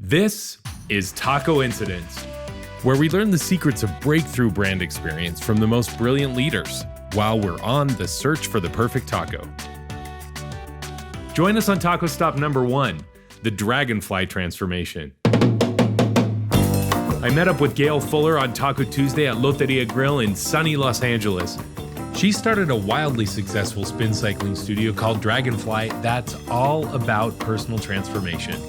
This is Tacoincidence, where we learn the secrets of breakthrough brand experience from the most brilliant leaders while we're on the search for the perfect taco. Join us on Taco Stop number 1, the Dragonfly transformation. I met up with Gayle Fuller on Taco Tuesday at Lotería Grill in sunny Los Angeles. She started a wildly successful spin cycling studio called Dragonfly that's all about personal transformation.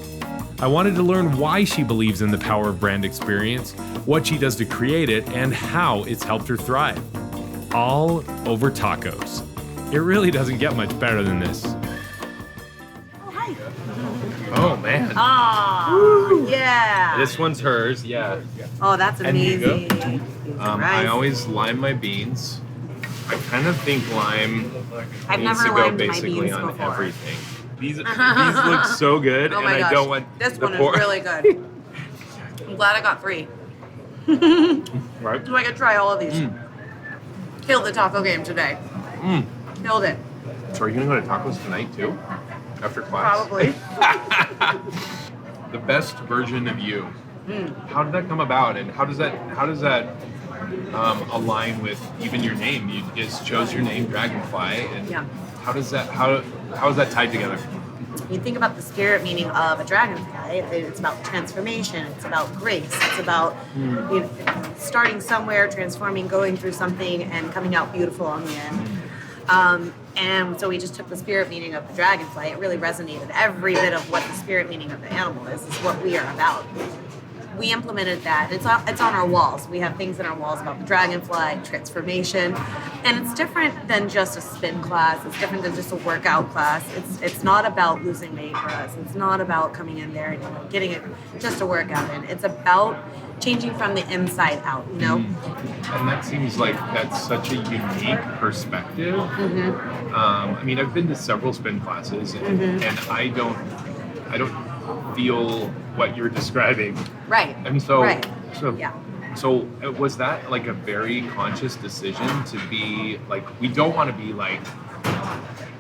I wanted to learn why she believes in the power of brand experience, what she does to create it, and how it's helped her thrive. All over tacos. It really doesn't get much better than this. Oh, hi. Oh, man. Oh, yeah. This one's hers, yeah. Oh, that's amazing. I always lime my beans. I kind of think lime I've needs never to go limed my basically beans on before. everything. These look so good, Oh and my I gosh. don't want This the one is pork. really good. I'm glad I got 3. Right? So I could try all of these. Killed the taco game today. Killed it. So are you gonna go to tacos tonight too? After class? Probably. The best version of you. How did that come about, and how does that align with even your name? You just chose your name, Dragonfly, and Yeah. how is that tied together? You think about the spirit meaning of a dragonfly. It's about transformation. It's about grace. It's about starting somewhere, transforming, going through something, and coming out beautiful on the end. And so we just took the spirit meaning of the dragonfly. It really resonated. Every bit of what the spirit meaning of the animal is what we are about. We implemented that. It's on our walls. We have things in our walls about the dragonfly, transformation, and it's different than just a spin class. It's different than just a workout class. It's not about losing weight for us. It's not about coming in there and getting it just a workout in. It's about changing from the inside out. And that seems like that's such a unique perspective. I mean, I've been to several spin classes, and I don't feel what you're describing. Right. And so, Yeah. So was that like a very conscious decision to be like, we don't want to be like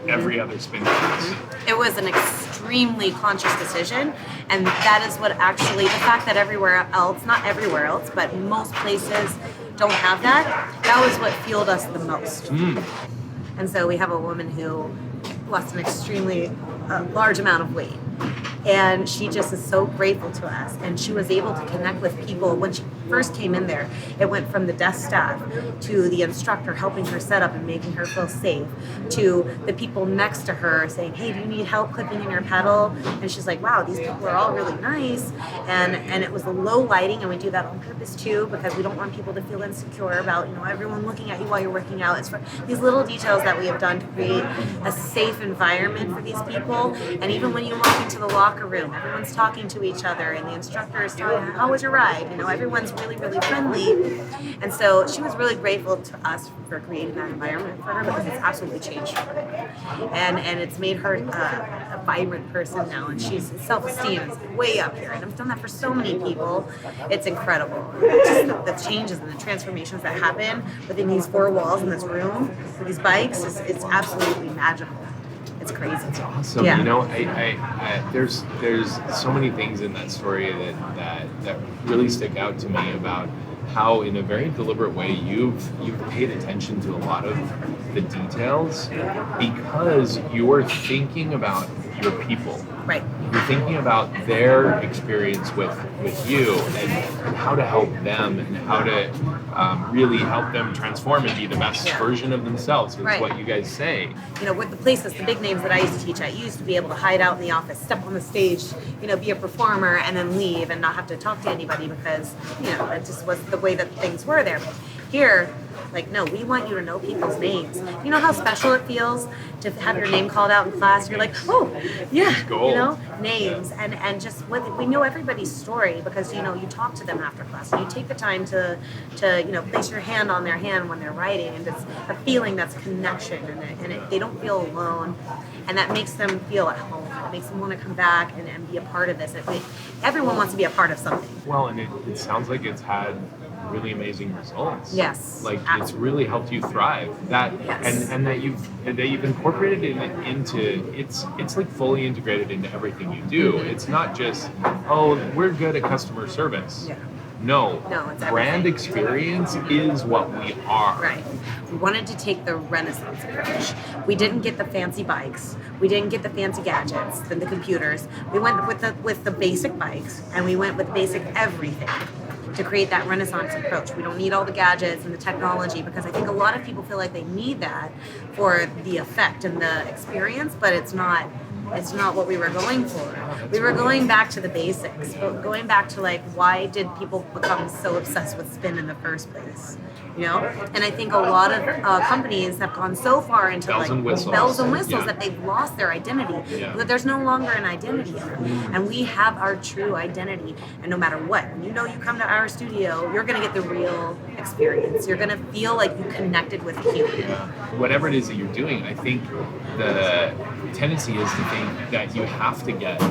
every other spin class? It was an extremely conscious decision, and that is what actually, the fact that everywhere else, not everywhere else, but most places don't have that was what fueled us the most. And so we have a woman who lost an extremely large amount of weight. And she just is so grateful to us. And she was able to connect with people. When she first came in there, it went from the desk staff to the instructor helping her set up and making her feel safe, to the people next to her saying, hey, do you need help clipping in your pedal? And she's like, wow, these people are all really nice. And it was the low lighting, and we do that on purpose too, because we don't want people to feel insecure about, everyone looking at you while you're working out. It's for these little details that we have done to create a safe environment for these people. And even when you walk into the locker room, everyone's talking to each other, and the instructor is telling her, how was your ride? Everyone's really, really friendly. And so she was really grateful to us for creating that environment for her, because it's absolutely changed her. And it's made her a vibrant person now, and she's self-esteem is way up here. And I've done that for so many people. It's incredible. Just the changes and the transformations that happen within these 4 walls in this room with these bikes is absolutely magical. It's crazy. It's awesome. Yeah. I there's so many things in that story that really stick out to me about how, in a very deliberate way, you've paid attention to a lot of the details because you're thinking about your people. Right. You're thinking about their experience with you and how to help them and how to really help them transform and be the best version of themselves is what you guys say. With the places, the big names that I used to teach at, you used to be able to hide out in the office, step on the stage, be a performer, and then leave and not have to talk to anybody because, that just was the way that things were there. But here, no, we want you to know people's names. You know how special it feels to have your name called out in class? You're like, oh, yeah, names. And just, we know everybody's story because, you talk to them after class. And you take the time to place your hand on their hand when they're writing. And it's a feeling that's connection. And they don't feel alone. And that makes them feel at home. It makes them want to come back and be a part of this. Everyone wants to be a part of something. Well, and it sounds like it's had really amazing results. Yes, Like absolutely. it's really helped you thrive. That Yes. and that you've incorporated it into it's like fully integrated into everything you do. It's not just, oh, we're good at customer service. Yeah. No, No, it's brand everything. experience is what we are. Right. We wanted to take the Renaissance approach. We didn't get the fancy bikes. We didn't get the fancy gadgets, the computers. We went with the basic bikes, and we went with basic everything to create that Renaissance approach. We don't need all the gadgets and the technology, because I think a lot of people feel like they need that for the effect and the experience, but it's not what we were going for. We were going back to the basics, but going back to like, why did people become so obsessed with spin in the first place? You know? And I think a lot of companies have gone so far into Bells and whistles. bells and whistles Yeah. that they've lost their identity. Yeah. That there's no longer an identity in them. And we have our true identity. And no matter what, when you come to our studio, you're going to get the real experience. You're going to feel like you connected with a human. Whatever it is that you're doing, I think the tendency is to think that you have to get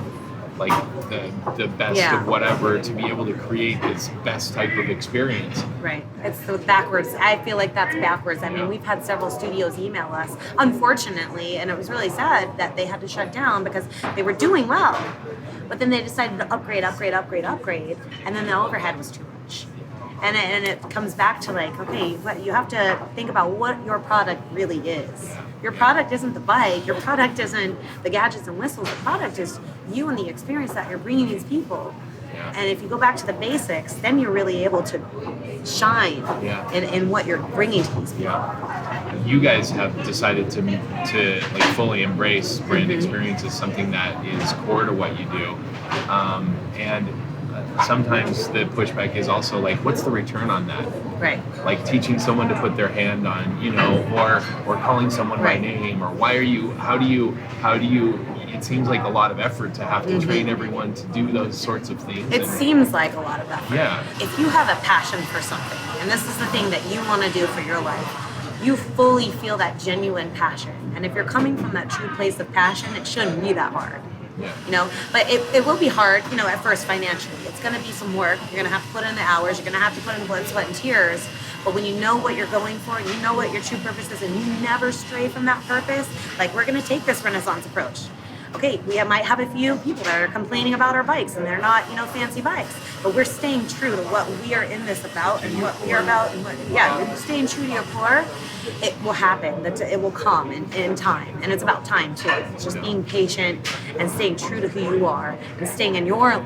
like the best of whatever to be able to create this best type of experience. Right. It's the backwards. I feel like that's backwards. I mean, we've had several studios email us, unfortunately, and it was really sad that they had to shut down because they were doing well. But then they decided to upgrade, and then the overhead was too much. And it comes back to like, okay, but you have to think about what your product really is. Your product isn't the bike. Your product isn't the gadgets and whistles. The product is you and the experience that you're bringing these people. And if you go back to the basics, then you're really able to shine in what you're bringing to these people. Yeah. You guys have decided to like fully embrace brand experience as something that is core to what you do, and sometimes the pushback is also like, what's the return on that? Right. Like teaching someone to put their hand on, or calling someone by name, or how do you, it seems like a lot of effort to have to train everyone to do those sorts of things. It seems like a lot of effort. Yeah. If you have a passion for something, and this is the thing that you want to do for your life, you fully feel that genuine passion. And if you're coming from that true place of passion, it shouldn't be that hard. Yeah. But it will be hard, at first financially. It's going to be some work. You're going to have to put in the hours. You're going to have to put in blood, sweat, and tears. But when you know what you're going for, and you know what your true purpose is, and you never stray from that purpose, like we're going to take this Renaissance approach. Okay, we might have a few people that are complaining about our bikes, and they're not, fancy bikes. But we're staying true to what we are in this about, and what we are about, and staying true to your core. It will happen. It will come in time, and it's about time too. It's just being patient and staying true to who you are, and staying in your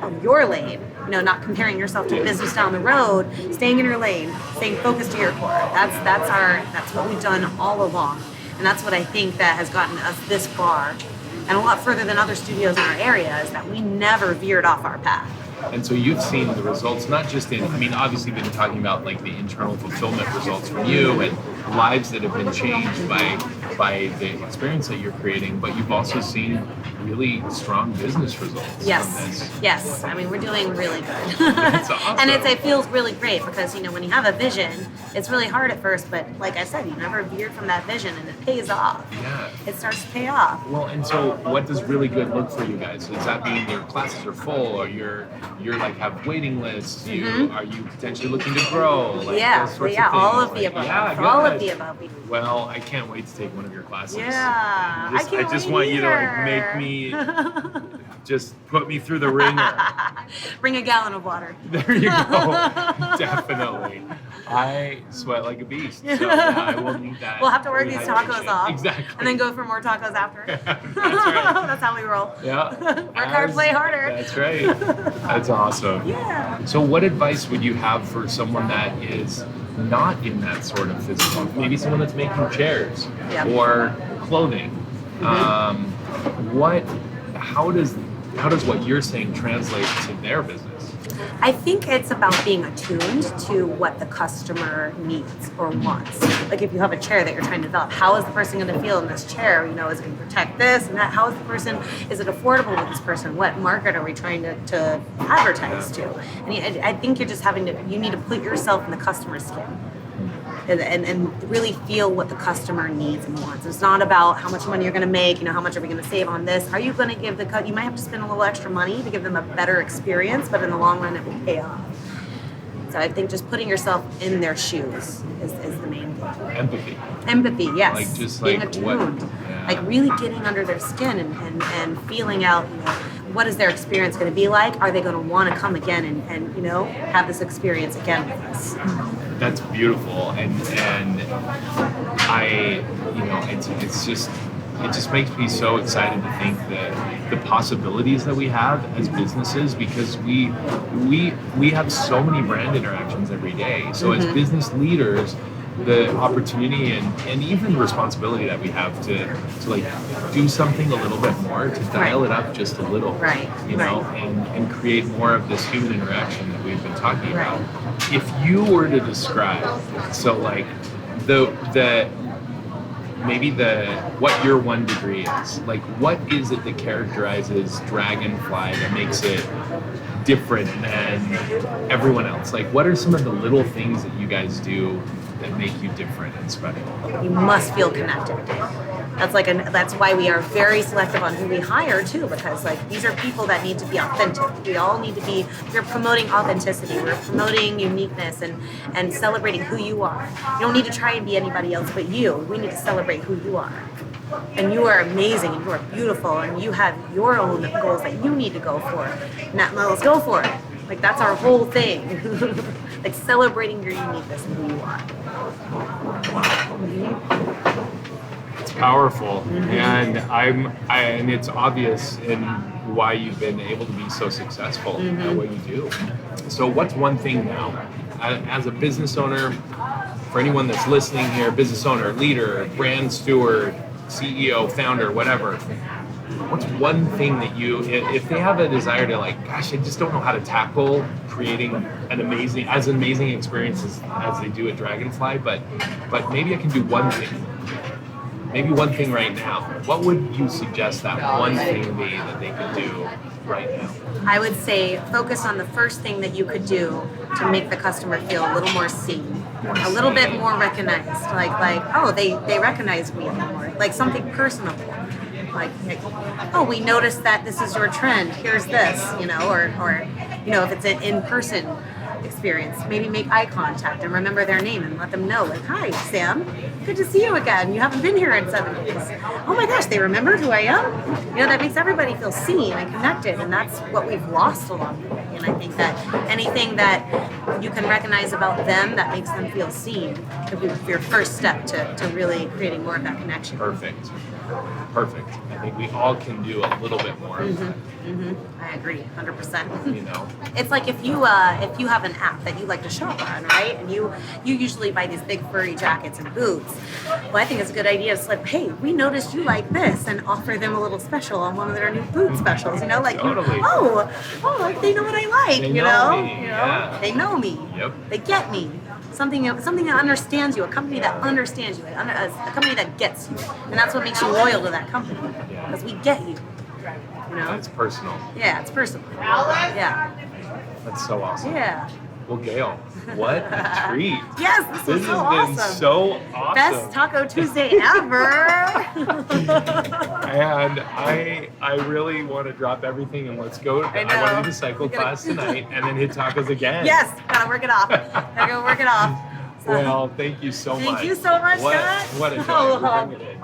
lane. Not comparing yourself to business down the road. Staying in your lane, staying focused to your core. That's what we've done all along, and that's what I think that has gotten us this far. And a lot further than other studios in our area is that we never veered off our path. And so you've seen the results, not just obviously we've been talking about like the internal fulfillment results from you and lives that have been changed by the experience that you're creating, but you've also seen really strong business results from this. Yes. We're doing really good. That's awesome. And it feels really great because, when you have a vision, it's really hard at first, but like I said, you never veered from that vision and it pays off. Yeah. It starts to pay off. Well, and so what does really good look for you guys? Does that mean your classes are full, or you're like have waiting lists? Are you potentially looking to grow? Like those sorts of things? All of the above. Yeah, all of the above. Well, I can't wait to take one of your classes. Yeah, I just want you to like make me, just put me through the ringer. Bring a gallon of water. There you go. Definitely. I sweat like a beast, so I will need that. We'll have to work these tacos off. Exactly. And then go for more tacos after. That's right. That's how we roll. Yeah. Work hard, play harder. That's right. That's awesome. Yeah. So what advice would you have for someone that is not in that sort of physical, maybe someone that's making chairs or clothing? How does what you're saying translate to their business? I think it's about being attuned to what the customer needs or wants. Like if you have a chair that you're trying to develop, how is the person going to feel in this chair? Is it going to protect this and that? How is the person, is it affordable with this person? What market are we trying to advertise to? And I think you're just you need to put yourself in the customer's skin. And really feel what the customer needs and wants. It's not about how much money you're going to make, how much are we going to save on this. Are you going to give you might have to spend a little extra money to give them a better experience, but in the long run it will pay off. So I think just putting yourself in their shoes is the main thing. Empathy, yes. Like just being like attuned. Yeah. Like really getting under their skin and feeling out, what is their experience going to be like? Are they going to want to come again and have this experience again with us? That's beautiful, and I, it just makes me so excited to think that the possibilities that we have as businesses, because we have so many brand interactions every day. So as business leaders, the opportunity and even responsibility that we have to like do something a little bit more, to dial it up just a little, and create more of this human interaction that we've been talking about. If you were to describe, so like what your 1 degree is, like what is it that characterizes Dragonfly that makes it different than everyone else? Like what are some of the little things that you guys do that make you different and special? You must feel connected. That's why we are very selective on who we hire too, because like these are people that need to be authentic. We all need to be. We're promoting authenticity. We're promoting uniqueness and celebrating who you are. You don't need to try and be anybody else but you. We need to celebrate who you are. And you are amazing, and you are beautiful, and you have your own goals that you need to go for. Now let's go for it. Like that's our whole thing. Like celebrating your uniqueness and who you are. It's powerful, and and it's obvious in why you've been able to be so successful at what you do. So what's one thing now, as a business owner, for anyone that's listening here, business owner, leader, brand steward, CEO, founder, whatever, what's one thing that if they have a desire to like, gosh, I just don't know how to tackle creating an amazing experience as they do at Dragonfly, but maybe I can do one thing. Maybe one thing right now. What would you suggest that one thing be that they could do right now? I would say focus on the first thing that you could do to make the customer feel a little more seen, a little bit more recognized. Like oh, they recognize me more. Like something personal. Like, oh, we noticed that this is your trend. Here's this, or if it's an in-person experience, maybe make eye contact and remember their name and let them know, like, hi, Sam, good to see you again. You haven't been here in 7 days. Oh my gosh, they remembered who I am? That makes everybody feel seen and connected, and that's what we've lost along the way. And I think that anything that you can recognize about them that makes them feel seen could be your first step to really creating more of that connection. Perfect. I think we all can do a little bit more of that. I agree, 100%. It's like if you have an app that you like to shop on, right? And you usually buy these big furry jackets and boots. Well, I think it's a good idea to slip, hey, we noticed you like this, and offer them a little special on one of their new boot specials. Like, totally. Like they know what I like. They know me. Yeah. They know me. Yep. They get me. Something that understands you, a company that understands you, a company that gets you, and that's what makes you loyal to that company, because we get you. It's personal. Yeah, it's personal. Yeah. That's so awesome. Yeah. Well, Gayle, what a treat. Yes, this has so awesome. been so awesome. Best Taco Tuesday ever. And I really want to drop everything and let's go. I want to do the cycle class tonight and then hit tacos again. Yes, gotta work it off. Gotta work it off. So, well, thank you so much. Thank you so much, Scott. What a joy. Bring it in.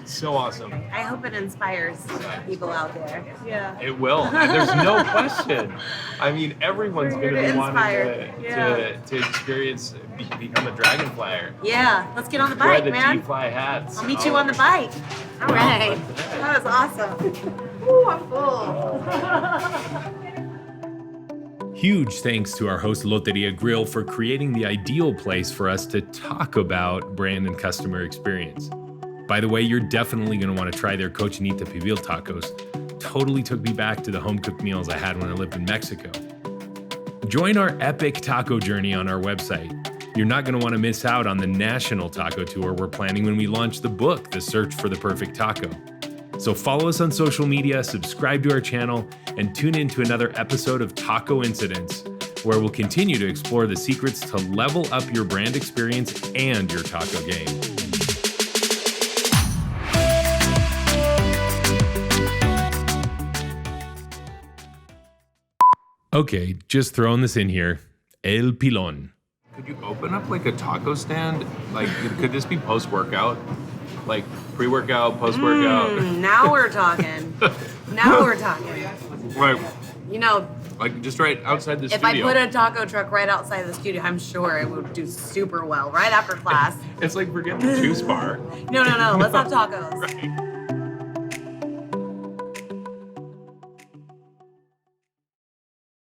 So awesome. I hope it inspires people out there. Yeah. It will. There's no question. I mean, everyone's going to be wanting to experience, become a Dragonflyer. Yeah. Let's get on the bike, man. Wear the T-Fly hats. I'll meet you on the bike. All right. That was awesome. Ooh, I'm full. Huge thanks to our host Lotería Grill for creating the ideal place for us to talk about brand and customer experience. By the way, you're definitely going to want to try their Cochinita Pibil tacos. Totally took me back to the home-cooked meals I had when I lived in Mexico. Join our epic taco journey on our website. You're not going to want to miss out on the national taco tour we're planning when we launch the book, The Search for the Perfect Taco. So follow us on social media, subscribe to our channel, and tune in to another episode of Tacoincidence, where we'll continue to explore the secrets to level up your brand experience and your taco game. Okay, just throwing this in here. El Pilon. Could you open up like a taco stand? Like, could this be post-workout? Like pre-workout, post-workout? Now we're talking. Now we're talking. Right. You know, Like just right outside the if studio. I put a taco truck right outside the studio, I'm sure it would do super well right after class. It's like forget the juice bar. No. Let's have tacos. Right.